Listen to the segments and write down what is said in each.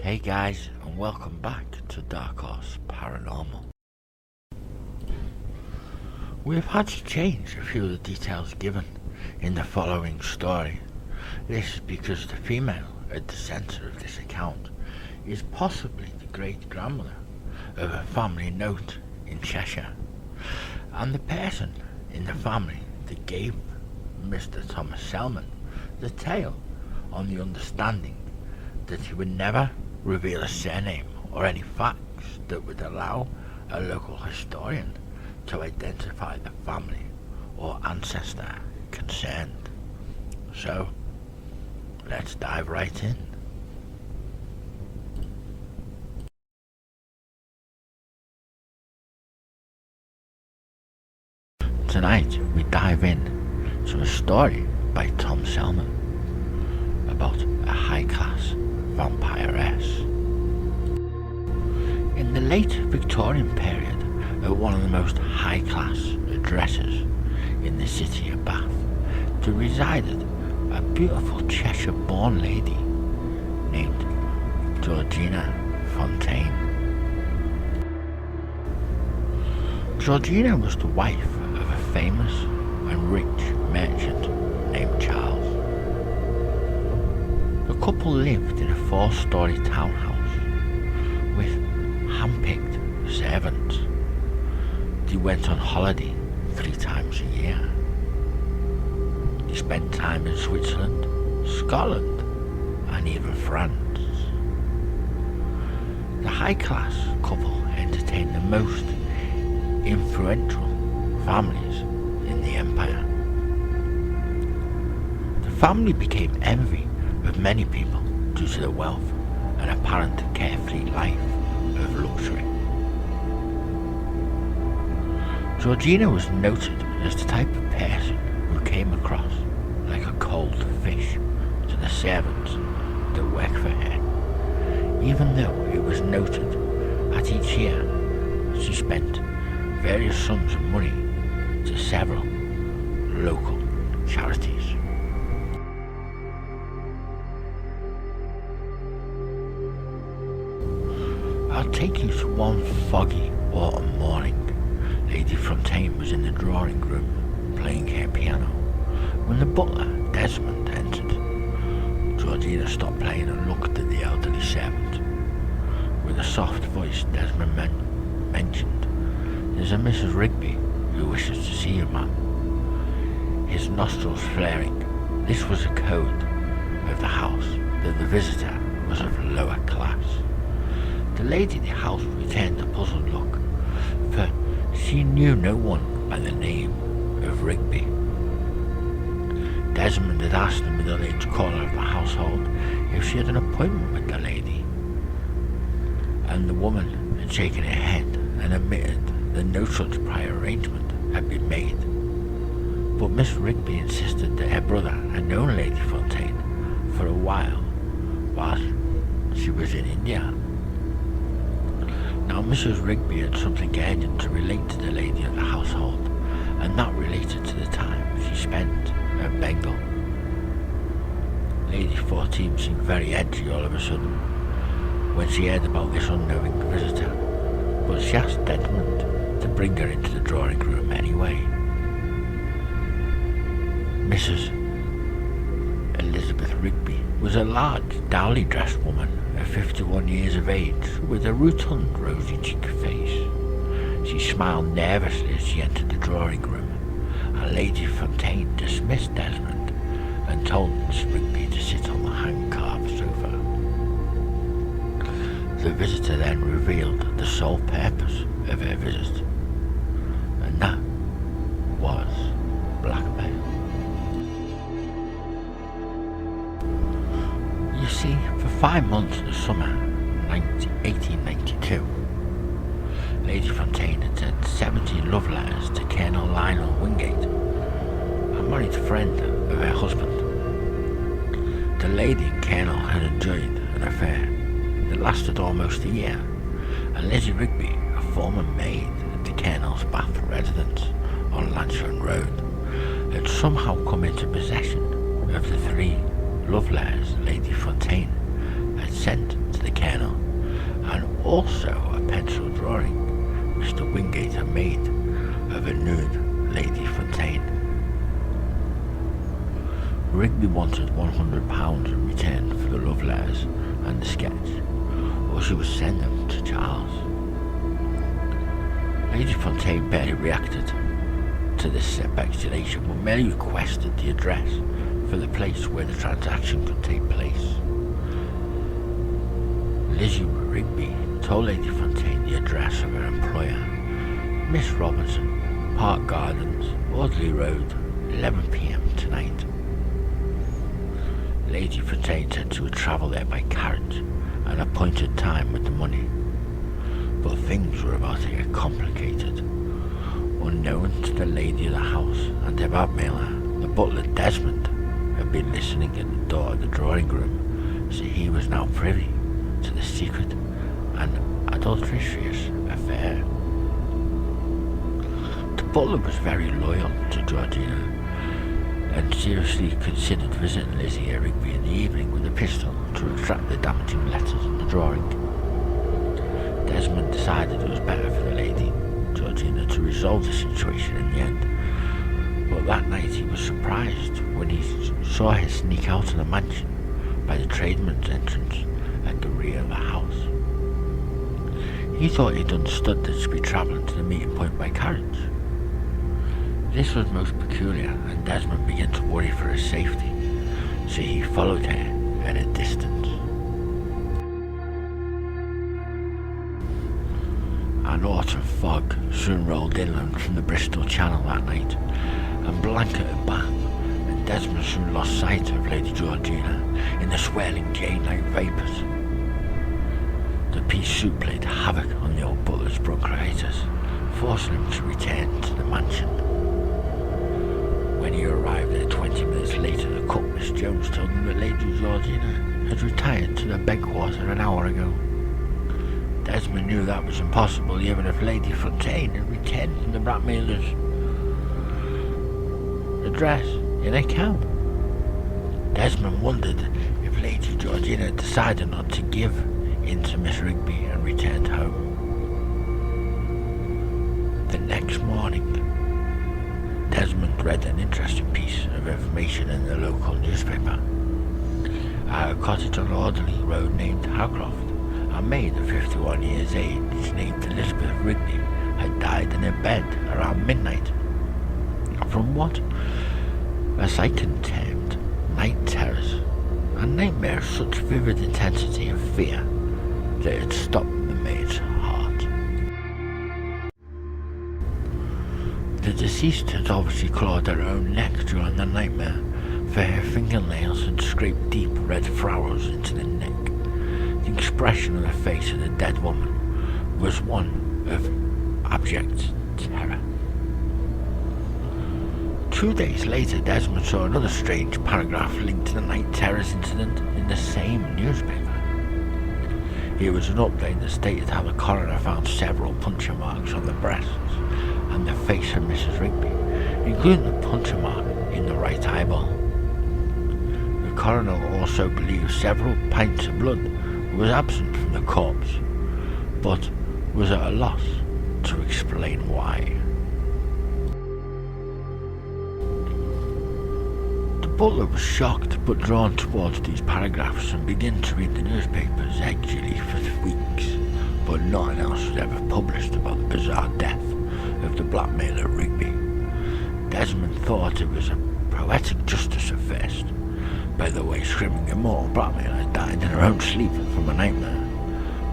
Hey guys, and welcome back to Darkhorse Paranormal. We have had to change a few of the details given in the following story. This is because the female at the centre of this account is possibly the great-grandmother of a family note in Cheshire, and the person in the family that gave Mr. Thomas Selman the tale on the understanding that he would never reveal a surname or any facts that would allow a local historian to identify the family or ancestor concerned. So, let's dive right in. Tonight we dive in to a story by Tom Selman about a high-class vampiress. In the late Victorian period, at one of the most high-class addresses in the city of Bath, there resided a beautiful Cheshire-born lady named Georgina Fontaine. Georgina was the wife of a famous and rich merchant named Charles. The couple lived in a 4-story townhouse with hand-picked servants. They went on holiday 3 times a year. They spent time in Switzerland, Scotland, and even France. The high-class couple entertained the most influential families in the empire. The family became envy of many people due to the wealth and apparent carefree life of luxury. Georgina was noted as the type of person who came across like a cold fish to the servants that worked for her, even though it was noted that each year she spent various sums of money to several local charities. I'll take you to one foggy autumn morning. Lady Fontaine was in the drawing room playing her piano when the butler, Desmond, entered. Georgina stopped playing and looked at the elderly servant. With a soft voice, Desmond mentioned, "There's a Mrs. Rigby who wishes to see you, ma'am." His nostrils flaring, this was a code of the house that the visitor was of lower class. The lady in the house returned a puzzled look, for she knew no one by the name of Rigby. Desmond had asked the middle-aged caller of the household if she had an appointment with the lady, and the woman had shaken her head and admitted that no such prior arrangement had been made. But Miss Rigby insisted that her brother had known Lady Fontaine for a while she was in India. Now Mrs. Rigby had something urgent to relate to the lady of the household, and that related to the time she spent at Bengal. Lady Fontaine seemed very edgy all of a sudden when she heard about this unknowing visitor, but she asked Desmond to bring her into the drawing room anyway. Mrs. Elizabeth Rigby was a large, dowdy dressed woman of 51 years of age with a rotund, rosy-cheeked face. She smiled nervously as she entered the drawing room, and Lady Fontaine dismissed Desmond and told Miss Rigby to sit on the hand-carved sofa. The visitor then revealed the sole purpose of her visit, and that was blackmail. You see, for 5 months in the summer 1892, Lady Fontaine had sent 70 love letters to Colonel Lionel Wingate, a married friend of her husband. The lady and Colonel had enjoyed an affair that lasted almost a year, and Lizzie Rigby, a former maid at the Colonel's Bath residence on Lancashire Road, had somehow come into possession of the 3 love letters Lady Fontaine had sent to the Colonel also a pencil drawing Mr. Wingate had made of a nude Lady Fontaine. Rigby wanted £100 in return for the love letters and the sketch, or she would send them to Charles. Lady Fontaine barely reacted to this speculation, but merely requested the address for the place where the transaction could take place. Lizzie Rigby told Lady Fontaine the address of her employer, Miss Robinson, Park Gardens, Audley Road, 11 p.m. tonight. Lady Fontaine said she would travel there by carriage an appointed time with the money. But things were about to get complicated. Unknown to the lady of the house and the blackmailer, the butler Desmond had been listening at the door of the drawing room, so he was now privy to the secret and adulterous affair. The butler was very loyal to Georgina and seriously considered visiting Lizzie Rigby in the evening with a pistol to extract the damaging letters in the drawing. Desmond decided it was better for the lady, Georgina, to resolve the situation in the end, but that night he was surprised when he saw her sneak out of the mansion by the tradesman's entrance at the rear of the house. He thought he'd understood that she'd be travelling to the meeting point by carriage. This was most peculiar, and Desmond began to worry for her safety, so he followed her at a distance. An autumn fog soon rolled inland from the Bristol Channel that night and blanketed Bath, and Desmond soon lost sight of Lady Georgina in the swirling Jane-like vapours. The pea soup played havoc on the old butler's bronchitis, forcing him to return to the mansion. When he arrived there 20 minutes later, the cook, Miss Jones, told him that Lady Georgina had retired to the bed quarter an hour ago. Desmond knew that was impossible, even if Lady Fontaine had returned from the blackmailer's address in a cab. Desmond wondered if Lady Georgina had decided not to give in to Miss Rigby and returned home. The next morning, Desmond read an interesting piece of information in the local newspaper. At a cottage on Audley Road named Howcroft, a maid of 51 years age named Elizabeth Rigby had died in her bed around midnight from what a psychic termed night terrors, a nightmare of such vivid intensity and fear that it stopped the maid's heart. The deceased had obviously clawed her own neck during the nightmare, for her fingernails had scraped deep red furrows into the neck. The expression on the face of the dead woman was one of abject terror. 2 days later, Desmond saw another strange paragraph linked to the night terrors incident in the same newspaper. It was an update that stated how the coroner found several puncture marks on the breasts and the face of Mrs. Rigby, including the puncture mark in the right eyeball. The coroner also believed several pints of blood was absent from the corpse, but was at a loss to explain why. The butler was shocked but drawn towards these paragraphs and began to read the newspapers regularly for weeks, but nothing else was ever published about the bizarre death of the blackmailer Rigby. Desmond thought it was a poetic justice at first, by the way screaming immortal blackmailer died in her own sleep from a nightmare,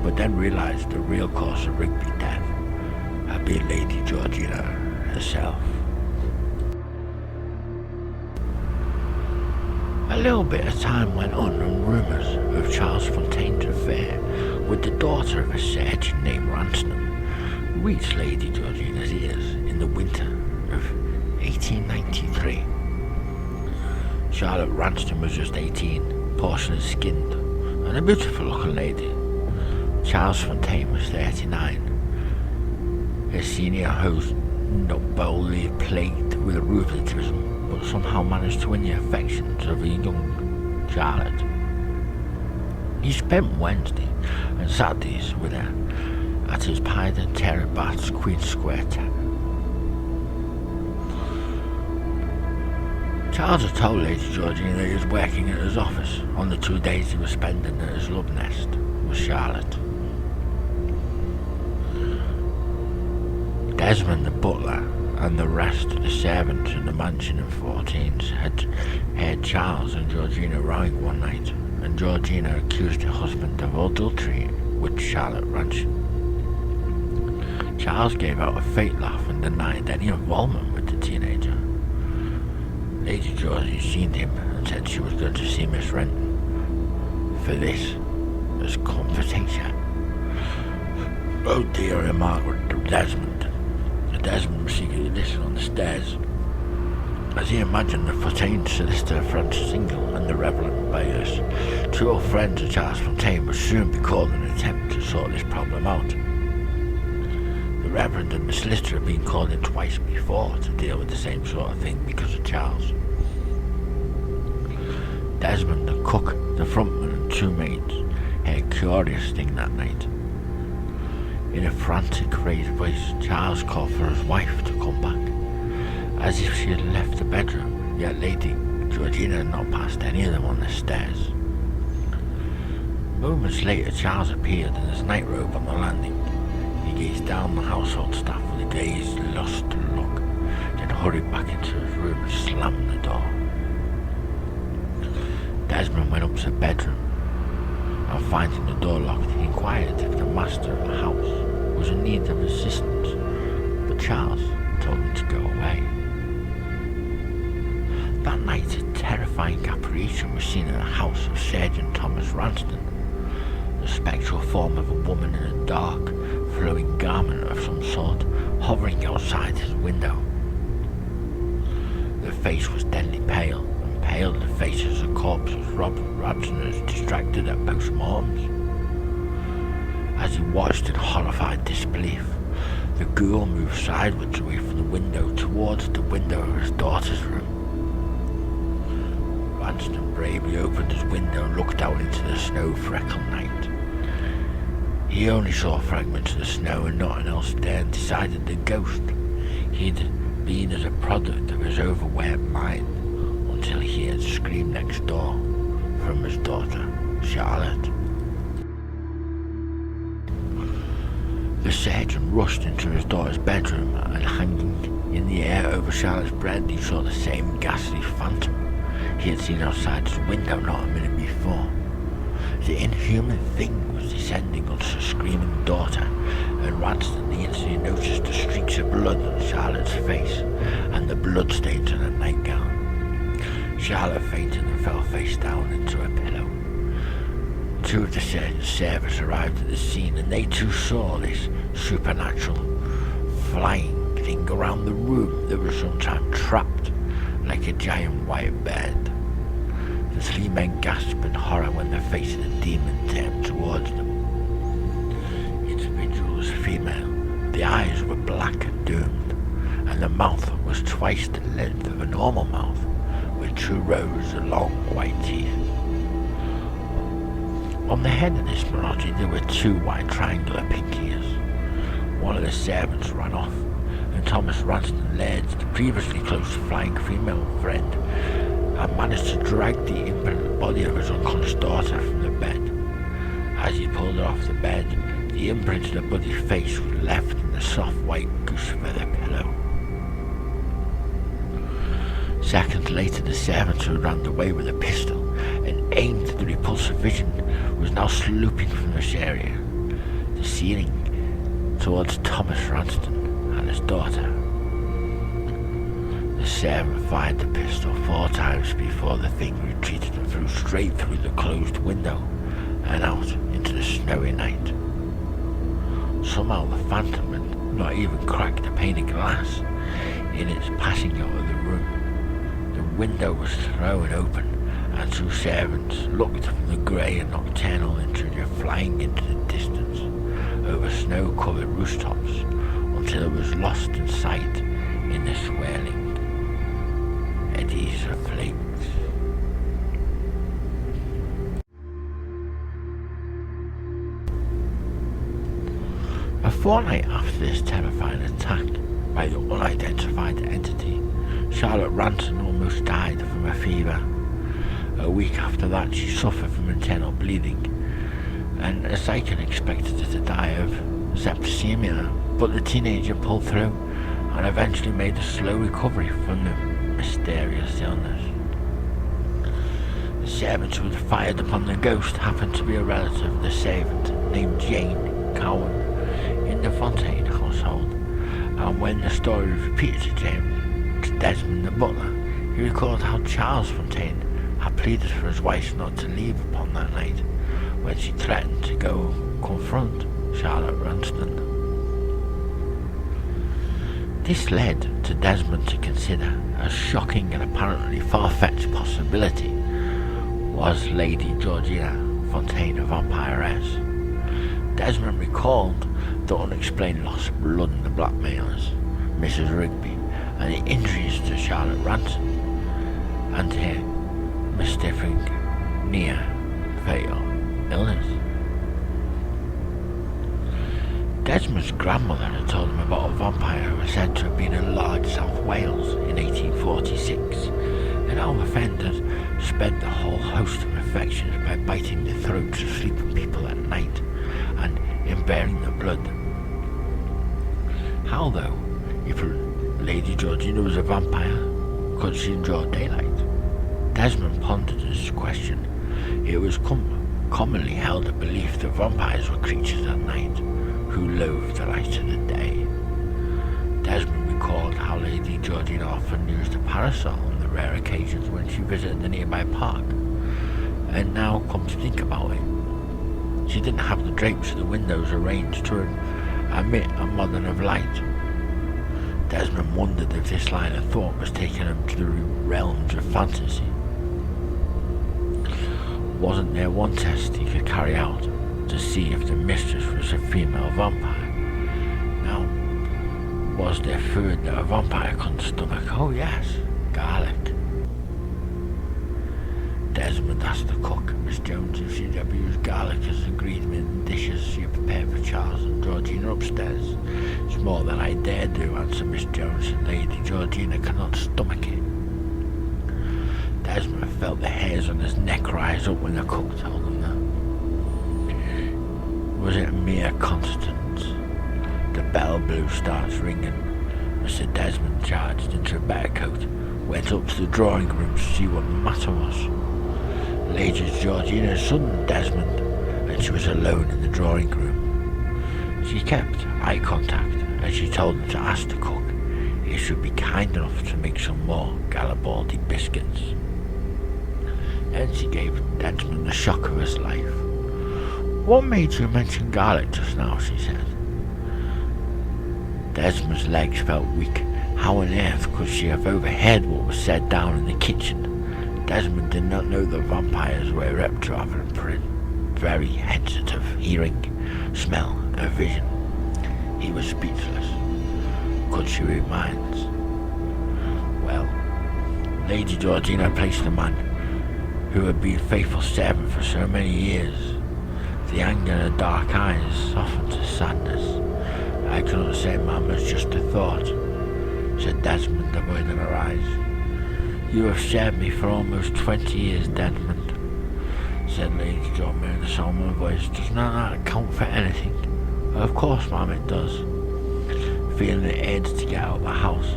but then realised the real cause of Rigby's death had been Lady Georgina herself. A little bit of time went on and rumours of Charles Fontaine's affair with the daughter of a surgeon named Ransome reached Lady Georgina's ears in the winter of 1893. Charlotte Ransome was just 18, porcelain-skinned, and a beautiful-looking lady. Charles Fontaine was 39. His senior host not boldly plagued with rheumatism, but somehow managed to win the affections of a young Charlotte. He spent Wednesday and Saturdays with her at his Pied and Terror Bath's Queen Square Tavern. Charles had told Lady Georgina that he was working at his office on the 2 days he was spending at his love nest with Charlotte. Desmond the butler and the rest of the servants in the mansion in 14s had heard Charles and Georgina rowing one night, and Georgina accused her husband of adultery with Charlotte Ranch. Charles gave out a fake laugh and denied any involvement with the teenager. Lady Georgie seen him and said she was going to see Miss Renton for this as compensation. Oh dear, remarked Desmond. Desmond was secretly listening on the stairs as he imagined the Fontaine solicitor Francis Ingle and the Reverend Vampiress, two old friends of Charles Fontaine, would soon be called in an attempt to sort this problem out. The Reverend and the solicitor had been called in twice before to deal with the same sort of thing because of Charles. Desmond, the cook, the frontman and two maids heard a curious thing that night. In a frantic, raised voice, Charles called for his wife to come back, as if she had left the bedroom, yet Lady Georgina had not passed any of them on the stairs. Moments later, Charles appeared in his nightrobe on the landing. He gazed down the household staff with a dazed, lost look, then hurried back into his room and slammed the door. Desmond went up to the bedroom, and finding the door locked, he inquired if the master of the house was in need of assistance, but Charles told him to go away. That night, a terrifying apparition was seen in the house of Sergeant Thomas Ranston, the spectral form of a woman in a dark, flowing garment of some sort, hovering outside his window. The face was deadly pale, and pale the faces of corpses Robson as distracted at post-mortems. As he watched in horrified disbelief, the ghoul moved sideways away from the window towards the window of his daughter's room. Ranston bravely opened his window and looked out into the snow-freckled night. He only saw fragments of the snow and nothing else there, and decided the ghost he'd been as a product of his overwhelmed mind until he had screamed next door from his daughter, Charlotte. The surgeon rushed into his daughter's bedroom, and hanging in the air over Charlotte's bed, he saw the same ghastly phantom he had seen outside his window not a minute before. The inhuman thing was descending on her screaming daughter, and Ranston instantly noticed the streaks of blood on Charlotte's face and the bloodstains on her nightgown. Charlotte fainted and fell face down into a pillow. Two of the surgeon's servants arrived at the scene, and they too saw this supernatural flying thing around the room that was sometimes trapped like a giant white bird. The three men gasped in horror when the face of the demon turned towards them. Its vigil was female, the eyes were black and doomed, and the mouth was twice the length of a normal mouth, with 2 rows of long white teeth. On the head of this monarchy there were 2 white triangular pink ears. One of the servants ran off, and Thomas Ranston led the previously close flying female friend and managed to drag the impotent body of his unconscious daughter from the bed. As he pulled her off the bed, the imprint of the bloody face was left in the soft white goose feather pillow. Seconds later, the servant who ran away with a pistol and aimed at the repulsive vision was now slooping from this area, the ceiling, towards Thomas Ranston and his daughter. The servant fired the pistol 4 times before the thing retreated and flew straight through the closed window and out into the snowy night. Somehow the phantom had not even cracked a pane of glass in its passing out of the room. The window was thrown open, and 2 servants looked from the grey and nocturnal interior flying into the distance over snow-covered rooftops until it was lost in sight in the swirling eddies of flames. fortnight after this terrifying attack by the unidentified entity, Charlotte Ranson almost died from a fever. A week after that, she suffered from internal bleeding, and a psychic expected her to die of septicemia, but the teenager pulled through and eventually made a slow recovery from the mysterious illness. The servants who had fired upon the ghost happened to be a relative of the servant named Jane Cowan in the Fontaine household, and when the story was repeated to Desmond the butler, he recalled how Charles Fontaine had pleaded for his wife not to leave upon that night when she threatened to go confront Charlotte Ranston. This led to Desmond to consider a shocking and apparently far-fetched possibility was Lady Georgina Fontaine, a vampiress. Desmond recalled the unexplained loss of blood in the blackmailers, Mrs. Rigby, and the injuries to Charlotte Ranson, and her mystifying near-fatal illness. Desmond's grandmother had told him about a vampire who was said to have been in large South Wales in 1846, and how offenders sped the whole host of infections by biting the throats of sleeping people at night and imbibing their blood. How though, if Lady Georgina was a vampire, could she enjoy daylight? Desmond pondered this question. It was commonly held a belief that vampires were creatures at night who loathed the light of the day. Desmond recalled how Lady Georgina often used a parasol on the rare occasions when she visited the nearby park, and now come to think about it, she didn't have the drapes of the windows arranged to emit a modern of light. Desmond wondered if this line of thought was taking him to the realms of fantasy. Wasn't there one test he could carry out to see if the mistress was a female vampire? Now, was there food that a vampire couldn't stomach? Oh yes, garlic. Desmond asked the cook, Miss Jones, if she'd ever used garlic as an ingredient in dishes she had prepared for Charles and Georgina upstairs. It's more than I dare do, answered Miss Jones, and Lady Georgina cannot stomach it. Desmond felt the hairs on his neck rise up when the cook told him that. Was it mere coincidence? The bell blew starts ringing. Mr. Desmond charged into a better coat, went up to the drawing room to see what the matter was. Lady Georgina summoned Desmond, and she was alone in the drawing room. She kept eye contact as she told him to ask the cook if he should be kind enough to make some more Garibaldi biscuits. Then she gave Desmond the shock of his life. What made you mention garlic just now? She said. Desmond's legs felt weak. How on earth could she have overheard what was said down in the kitchen? Desmond did not know that vampires were reptiles and very sensitive of hearing, smell, and vision. He was speechless. Could she read minds? Well, Lady Georgina placed a man who had been faithful servant for so many years. The anger in her dark eyes softened to sadness. I cannot say, ma'am, it's just a thought, said Desmond, avoiding her eyes. You have served me for almost 20 years, Desmond, said Lady Georgina in a solemn voice. Does not that account for anything? Of course, ma'am, it does. Feeling the urge to get out of the house,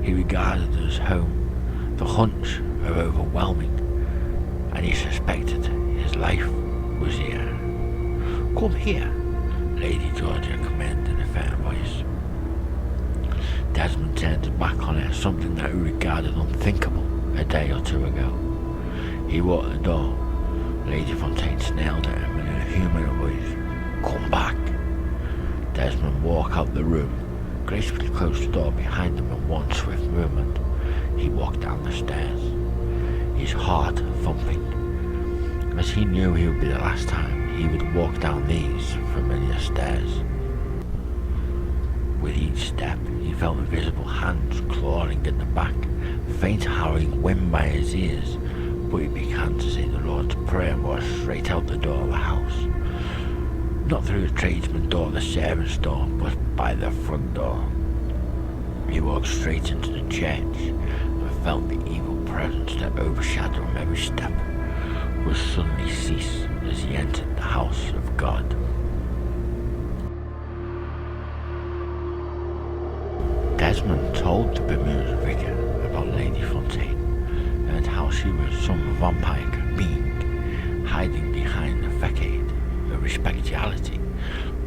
he regarded his home, the hunch of overwhelming, and he suspected his life was here. Come here, Lady Georgia commanded in a firm voice. Desmond turned his back on her, something that he regarded unthinkable a day or two ago. He walked the door. Lady Fontaine snarled at him in a human voice. Come back. Desmond walked out the room, gracefully closed the door behind him in one swift movement. He walked down the stairs, his heart thumping, as he knew he would be the last time he would walk down these familiar stairs. With each step, he felt invisible hands clawing at the back, faint howling wind by his ears, but he began to say the Lord's Prayer and walked straight out the door of the house. Not through the tradesman door, the servant's door, but by the front door. He walked straight into the church and felt the evil presence that overshadowed him every step would suddenly cease as he entered the house of God. Desmond told the Bermuda vicar about Lady Fontaine and how she was some vampire being hiding behind the facade of respectability,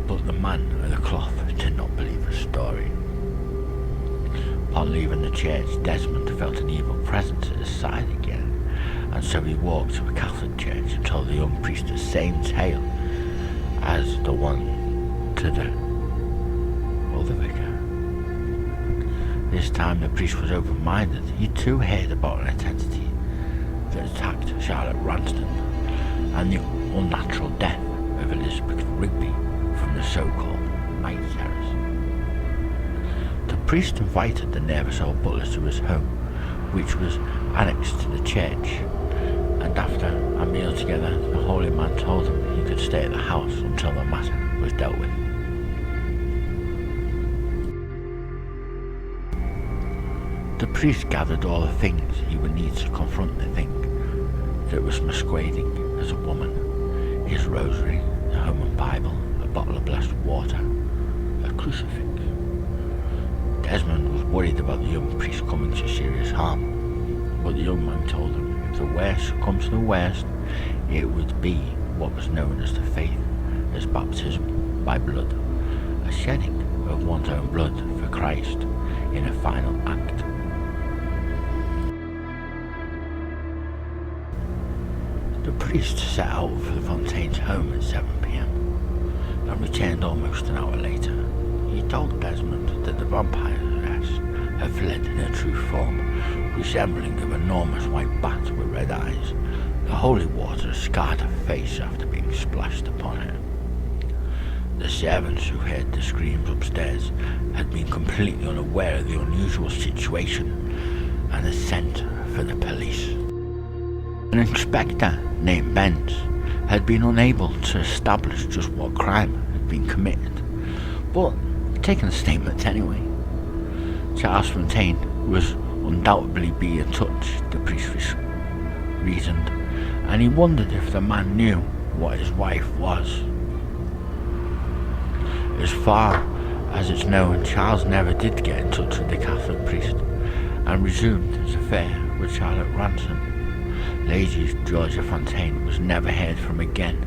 but the man of the cloth did not believe the story. Upon leaving the church, Desmond felt an evil presence at his side again, and so he walked to a Catholic church and told the young priest the same tale as the one to the other vicar. This time the priest was open-minded. He too heard about an entity that attacked Charlotte Ranston and the unnatural death of Elizabeth Rigby from the so-called night terrors. The priest invited the nervous old butler to his home, which was annexed to the church, and after a meal together, the holy man told him he could stay at the house until the matter was dealt with. The priest gathered all the things he would need to confront the thing that was masquerading as a woman: his rosary, the Roman Bible, a bottle of blessed water, a crucifix. Desmond was worried about the young priest coming to serious harm, but the young man told him if the worst comes to the worst, it would be what was known as the faith as baptism by blood, a shedding of one's own blood for Christ in a final act. The priest set out for the Fontaine's home at 7 p.m. and returned almost an hour later. He told Desmond that the vampiress had fled in her true form, resembling an enormous white bat with red eyes. The holy water had scarred her face after being splashed upon her. The servants who heard the screams upstairs had been completely unaware of the unusual situation and had sent for the police. An inspector named Benz had been unable to establish just what crime had been committed, but taken the statement anyway. Charles Fontaine was undoubtedly being touched, the priest reasoned, and he wondered if the man knew what his wife was. As far as it's known, Charles never did get in touch with the Catholic priest and resumed his affair with Charlotte Ransome. Lady Georgia Fontaine was never heard from again,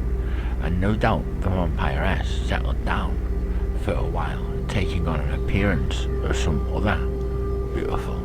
and no doubt the vampiress settled down for a while, taking on an appearance of some other beautiful